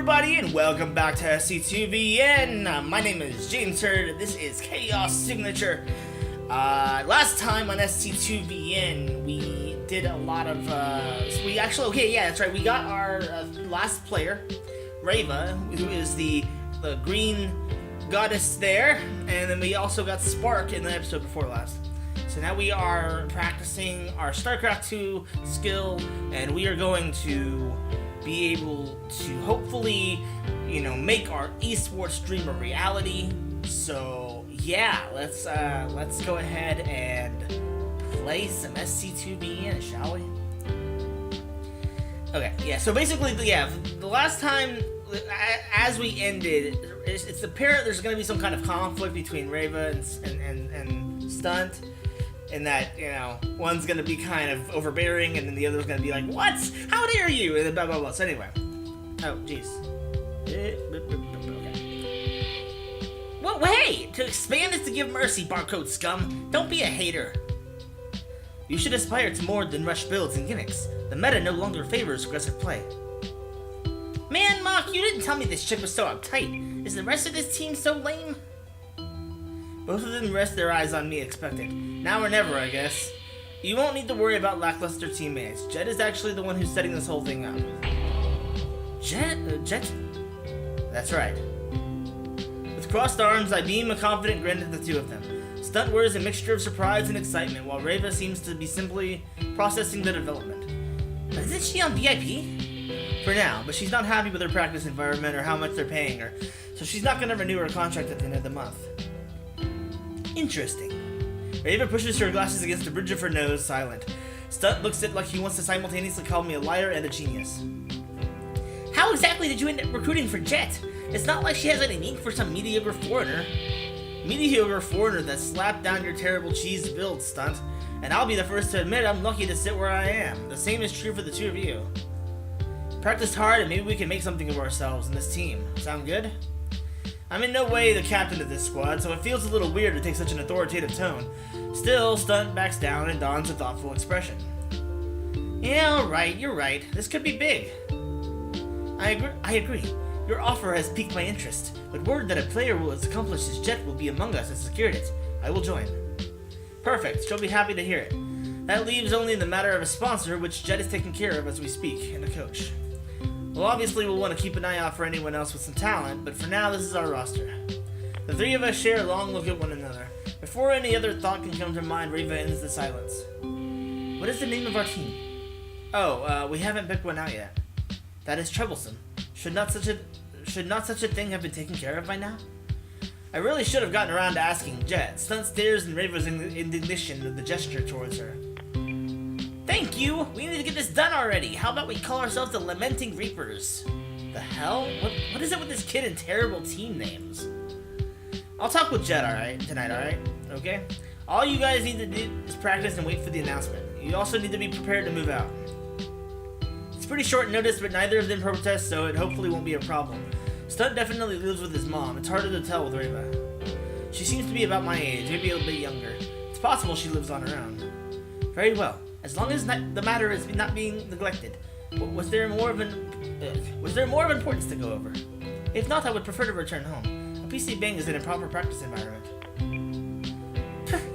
everybody, and welcome back to SC2VN. My name is James Hurd. This is Chaos Signature. Last time on SC2VN, we did a lot of, that's right, we got our last player, Reva, who is the green goddess there, and then we also got Spark in the episode before last. So now we are practicing our StarCraft 2 skill, and we are going to be able to hopefully, make our eSports dream a reality. So yeah, let's go ahead and play some SC2VN, shall we? Okay, yeah. So basically, the last time, as we ended, it's apparent there's going to be some kind of conflict between Reva and Stunt. And that, one's gonna be kind of overbearing, and then the other's gonna be like, "What? How dare you?" And then blah blah blah. So anyway, jeez. Okay. Well, hey! To expand is to give mercy, barcode scum. Don't be a hater. You should aspire to more than rush builds and gimmicks. The meta no longer favors aggressive play. Man, Mach, you didn't tell me this chick was so uptight. Is the rest of this team so lame? Both of them rest their eyes on me expected. Now or never, I guess. You won't need to worry about lackluster teammates. Jett is actually the one who's setting this whole thing up. Jett? That's right. With crossed arms, I beam a confident grin at the two of them. Stunt wears a mixture of surprise and excitement, while Reva seems to be simply processing the development. Isn't she on VIP? For now, but she's not happy with her practice environment or how much they're paying her, so she's not going to renew her contract at the end of the month. Interesting. Reva pushes her glasses against the bridge of her nose, silent. Stunt looks at it like he wants to simultaneously call me a liar and a genius. How exactly did you end up recruiting for Jett? It's not like she has any need for some mediocre foreigner. Mediocre foreigner that slapped down your terrible cheese build, Stunt. And I'll be the first to admit I'm lucky to sit where I am. The same is true for the two of you. Practice hard and maybe we can make something of ourselves in this team. Sound good? I'm in no way the captain of this squad, so it feels a little weird to take such an authoritative tone. Still, Stunt backs down and dons a thoughtful expression. Yeah, alright, you're right. This could be big. I agree. Your offer has piqued my interest, but word that a player will as accomplished as Jett will be among us has secured it. I will join. Perfect, she'll be happy to hear it. That leaves only the matter of a sponsor, which Jett is taking care of as we speak, and a coach. Well, obviously we'll want to keep an eye out for anyone else with some talent, but for now this is our roster. The three of us share a long look at one another. Before any other thought can come to mind, Reva ends the silence. What is the name of our team? We haven't picked one out yet. That is troublesome. Should not such a thing have been taken care of by now? I really should have gotten around to asking Jett. Stunt stares in Reva's indignation at the gesture towards her. Thank you! We need to get this done already! How about we call ourselves the Lamenting Reapers? The hell? What is it with this kid and terrible team names? I'll talk with Jett tonight, alright? Okay? All you guys need to do is practice and wait for the announcement. You also need to be prepared to move out. It's pretty short notice, but neither of them protest, so it hopefully won't be a problem. Stunt definitely lives with his mom. It's harder to tell with Reva. She seems to be about my age, maybe a bit younger. It's possible she lives on her own. Very well. As long as the matter is not being neglected, was there more of importance to go over? If not, I would prefer to return home. A PC Bang is an improper practice environment.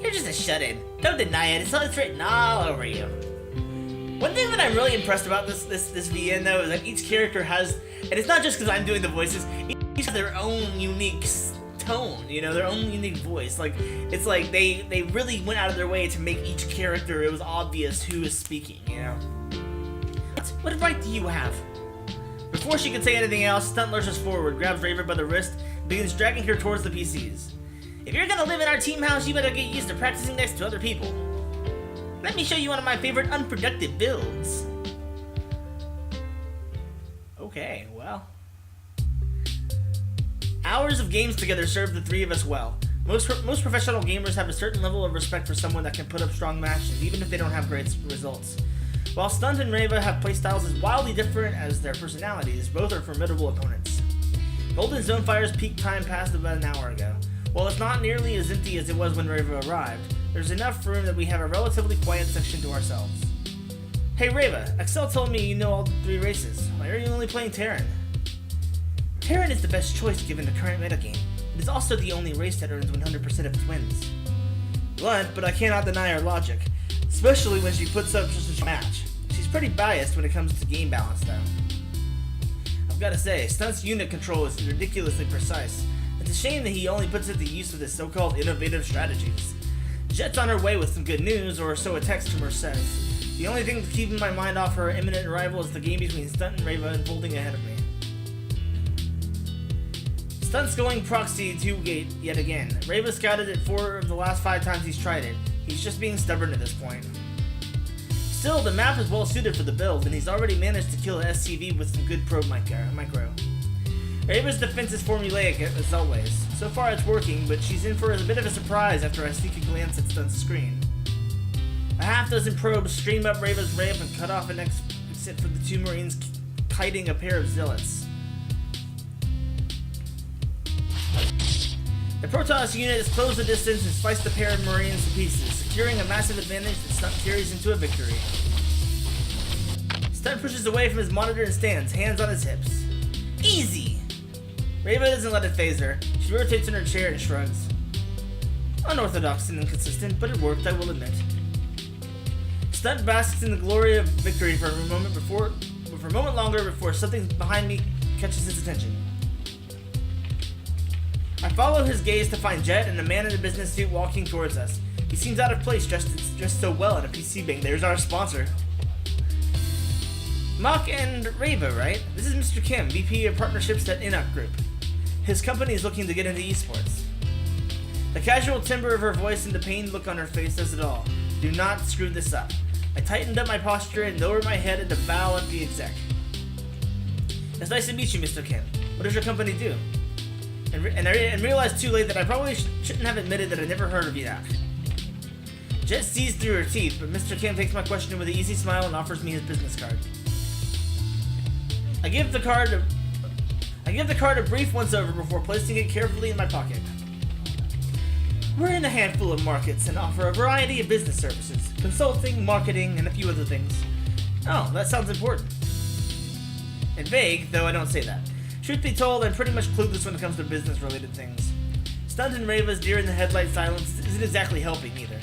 You're just a shut-in. Don't deny it. It's written all over you. One thing that I'm really impressed about this VN though is that each character has, and it's not just because I'm doing the voices, each has their own unique tone, their own unique voice. Like, it's like they really went out of their way to make each character, it was obvious who is speaking, What right do you have? Before she can say anything else, Stunt lurches forward, grabs Reva by the wrist, and begins dragging her towards the PCs. If you're gonna live in our team house, you better get used to practicing next to other people. Let me show you one of my favorite unproductive builds. Okay, well. Hours of games together serve the three of us well. Most professional gamers have a certain level of respect for someone that can put up strong matches, even if they don't have great results. While Stunt and Reva have playstyles as wildly different as their personalities, both are formidable opponents. Golden Zonefire's peak time passed about an hour ago. While it's not nearly as empty as it was when Reva arrived, there's enough room that we have a relatively quiet section to ourselves. Hey Reva, Excel told me you know all three races. Why are you only playing Terran? Terran is the best choice given the current metagame. It is also the only race that earns 100% of its wins. Blunt, but I cannot deny her logic, especially when she puts up such a match. She's pretty biased when it comes to game balance, though. I've gotta say, Stunt's unit control is ridiculously precise. It's a shame that he only puts it to use with his so-called innovative strategies. Jett's on her way with some good news, or so a text from her says. The only thing to keep in my mind off her imminent arrival is the game between Stunt and Reva unfolding ahead of me. Stunt's going proxy 2-gate yet again. Reva scouted it 4 of the last 5 times he's tried it. He's just being stubborn at this point. Still, the map is well suited for the build, and he's already managed to kill an SCV with some good probe micro. Reva's defense is formulaic as always. So far it's working, but she's in for a bit of a surprise after I sneak a glance at Stunt's screen. A half dozen probes stream up Reva's ramp and cut off an exit for the 2 Marines kiting a pair of zealots. The Protoss unit has closed the distance and sliced the pair of Marines to pieces, securing a massive advantage that Stunt carries into a victory. Stunt pushes away from his monitor and stands, hands on his hips. Easy! Reva doesn't let it phase her. She rotates in her chair and shrugs. Unorthodox and inconsistent, but it worked, I will admit. Stunt basks in the glory of victory for a moment longer before something behind me catches his attention. I follow his gaze to find Jett and a man in a business suit walking towards us. He seems out of place dressed so well in a PC bang. There's our sponsor. Mach and Reva, right? This is Mr. Kim, VP of Partnerships at Enoch Group. His company is looking to get into eSports. The casual timbre of her voice and the pained look on her face does it all. Do not screw this up. I tightened up my posture and lowered my head at the bow of the exec. It's nice to meet you, Mr. Kim. What does your company do? And realized too late that I probably shouldn't have admitted that I never heard of Enoch. Jett sees through her teeth, but Mr. Kim takes my question with an easy smile and offers me his business card. I give the card a brief once-over before placing it carefully in my pocket. We're in a handful of markets and offer a variety of business services, consulting, marketing, and a few other things. Oh, that sounds important. And vague, though I don't say that. Truth be told, I'm pretty much clueless when it comes to business-related things. Stunt and Reva's deer-in-the-headlight silence isn't exactly helping either.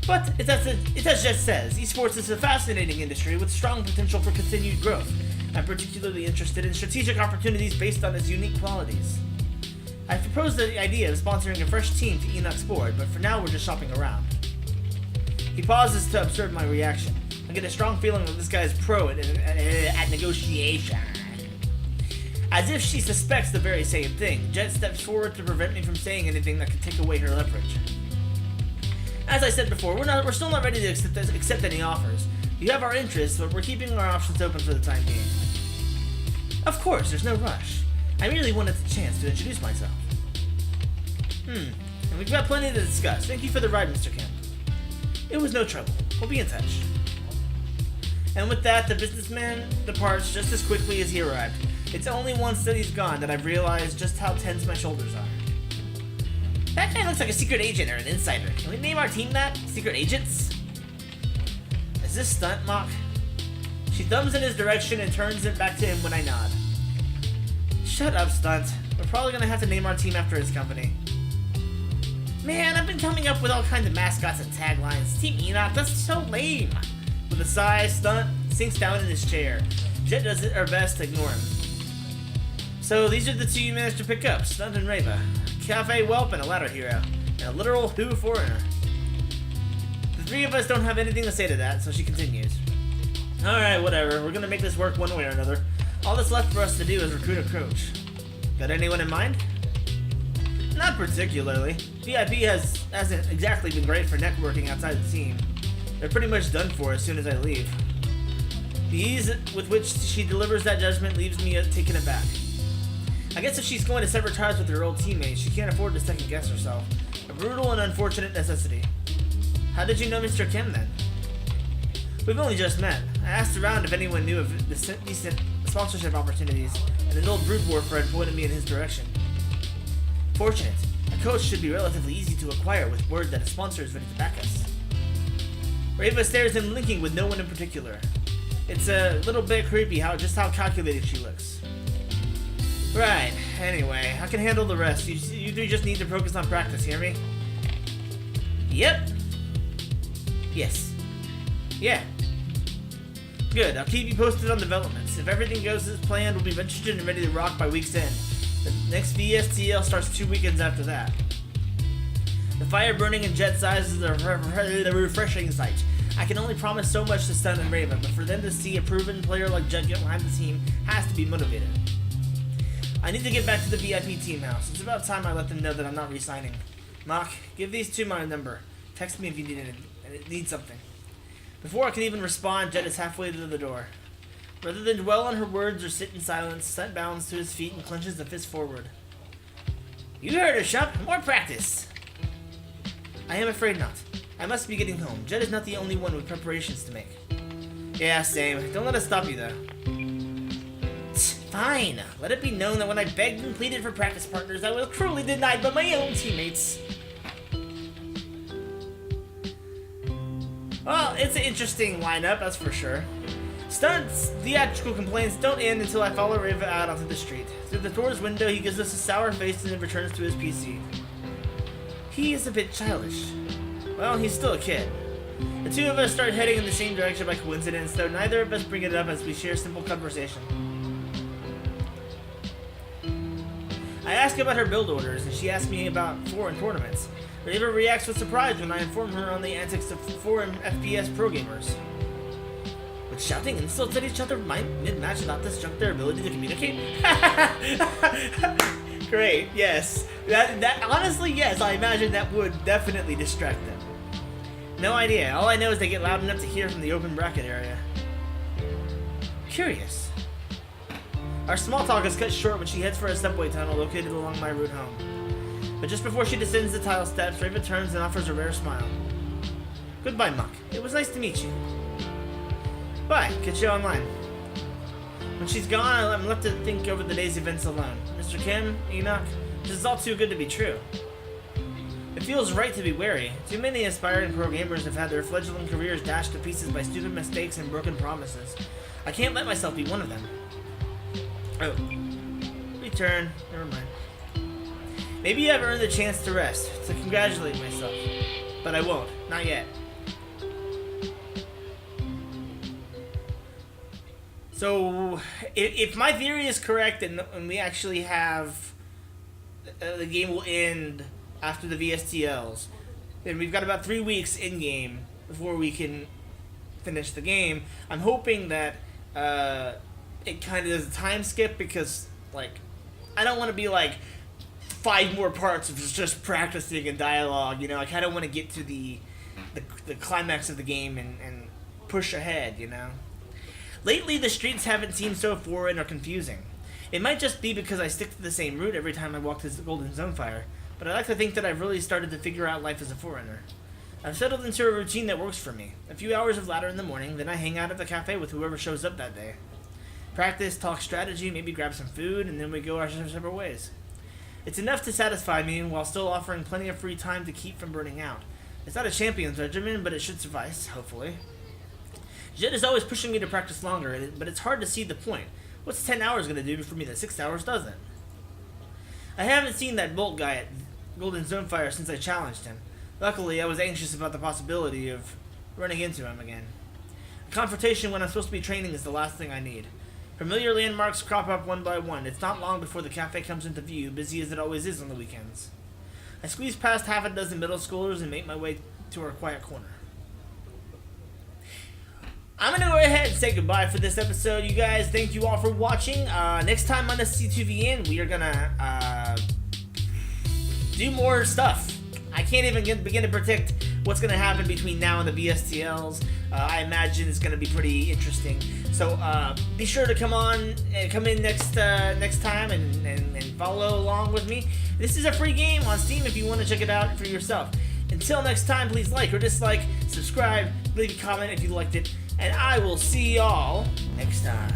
But, as Jett says, eSports is a fascinating industry with strong potential for continued growth. I'm particularly interested in strategic opportunities based on its unique qualities. I proposed the idea of sponsoring a fresh team to Enoch's board, but for now we're just shopping around. He pauses to observe my reaction. I get a strong feeling that this guy is pro at negotiation. As if she suspects the very same thing, Jett steps forward to prevent me from saying anything that could take away her leverage. As I said before, we're still not ready to accept any offers. You have our interests, but we're keeping our options open for the time being. Of course, there's no rush. I merely wanted the chance to introduce myself. And we've got plenty to discuss. Thank you for the ride, Mr. Kim. It was no trouble. We'll be in touch. And with that, the businessman departs just as quickly as he arrived. It's only once that he's gone that I've realized just how tense my shoulders are. That guy looks like a secret agent or an insider. Can we name our team that? Secret Agents? Is this Stunt, Mach? She thumbs in his direction and turns it back to him when I nod. Shut up, Stunt. We're probably gonna have to name our team after his company. Man, I've been coming up with all kinds of mascots and taglines. Team Enoch, that's so lame. With a sigh, Stunt sinks down in his chair. Jett does her best to ignore him. So these are the 2 you managed to pick up, Stunt and Reva. A cafe whelp and a ladder hero. And a literal who foreigner. The 3 of us don't have anything to say to that, so she continues. Alright, whatever. We're gonna make this work one way or another. All that's left for us to do is recruit a coach. Got anyone in mind? Not particularly. VIP hasn't exactly been great for networking outside the team. They're pretty much done for as soon as I leave. The ease with which she delivers that judgment leaves me taken aback. I guess if she's going to sever ties with her old teammates, she can't afford to second guess herself. A brutal and unfortunate necessity. How did you know Mr. Kim then? We've only just met. I asked around if anyone knew of decent sponsorship opportunities, and an old brute warfer had pointed me in his direction. Fortunate. A coach should be relatively easy to acquire with word that a sponsor is ready to back us. Reva stares him, linking with no one in particular. It's a little bit creepy just how calculated she looks. Right. Anyway, I can handle the rest. You three just need to focus on practice, hear me? Yep. Yes. Yeah. Good. I'll keep you posted on developments. If everything goes as planned, we'll be registered and ready to rock by week's end. The next VSTL starts 2 weekends after that. The fire burning in Jett's eyes is a refreshing sight. I can only promise so much to Stun and Raven, but for them to see a proven player like Jett get behind the team has to be motivated. I need to get back to the VIP team house. It's about time I let them know that I'm not re-signing. Mach, give these two my number. Text me if you need something. Before I can even respond, Jett is halfway to the door. Rather than dwell on her words or sit in silence, Stunt bounds to his feet and clenches the fist forward. You heard her, Shump. More practice. I am afraid not. I must be getting home. Jett is not the only one with preparations to make. Yeah, same. Don't let us stop you, though. Fine. Let it be known that when I begged and pleaded for practice partners, I was cruelly denied by my own teammates. Well, it's an interesting lineup, that's for sure. Stunt's theatrical complaints don't end until I follow Raven out onto the street. Through the door's window, he gives us a sour face and then returns to his PC. He is a bit childish. Well, he's still a kid. The two of us start heading in the same direction by coincidence, though neither of us bring it up as we share simple conversation. I ask about her build orders, and she asks me about foreign tournaments. Raven reacts with surprise when I inform her on the antics of foreign FPS pro gamers. With shouting insults at each other mid-match and not disjunct their ability to communicate? Great, yes. That honestly, yes, I imagine that would definitely distract them. No idea. All I know is they get loud enough to hear from the open bracket area. Curious. Our small talk is cut short when she heads for a subway tunnel located along my route home. But just before she descends the tile steps, Raven turns and offers a rare smile. Goodbye, Mach. It was nice to meet you. Bye. Catch you online. When she's gone, I'm left to think over the day's events alone. Mr. Kim, Enoch, this is all too good to be true. It feels right to be wary. Too many aspiring pro gamers have had their fledgling careers dashed to pieces by stupid mistakes and broken promises. I can't let myself be one of them. Oh. Return. Never mind. Maybe I've earned the chance to rest, to congratulate myself. But I won't. Not yet. So, if my theory is correct and we actually have the game will end after the VSTLs, then we've got about 3 weeks in-game before we can finish the game. I'm hoping that it kind of does a time skip because, like, I don't want to be like 5 more parts of just practicing and dialogue, you know. I kind of want to get to the climax of the game and push ahead, you know. Lately, the streets haven't seemed so foreign or confusing. It might just be because I stick to the same route every time I walk this Golden Zone Fire, but I like to think that I've really started to figure out life as a foreigner. I've settled into a routine that works for me. A few hours of ladder in the morning, then I hang out at the cafe with whoever shows up that day. Practice, talk strategy, maybe grab some food, and then we go our separate ways. It's enough to satisfy me while still offering plenty of free time to keep from burning out. It's not a champion's regimen, but it should suffice, hopefully. Jett is always pushing me to practice longer, but it's hard to see the point. What's 10 hours going to do for me that 6 hours doesn't? I haven't seen that Bolt guy at Golden Zone Fire since I challenged him. Luckily, I was anxious about the possibility of running into him again. A confrontation when I'm supposed to be training is the last thing I need. Familiar landmarks crop up one by one. It's not long before the cafe comes into view, busy as it always is on the weekends. I squeeze past half a dozen middle schoolers and make my way to our quiet corner. I'm going to go ahead and say goodbye for this episode, you guys. Thank you all for watching. Next time on SC2VN, we are going to do more stuff. I can't even begin to predict what's going to happen between now and the VSTLs. I imagine it's going to be pretty interesting. So be sure to come in next time and follow along with me. This is a free game on Steam if you want to check it out for yourself. Until next time, please like or dislike, subscribe, leave a comment if you liked it, and I will see y'all next time.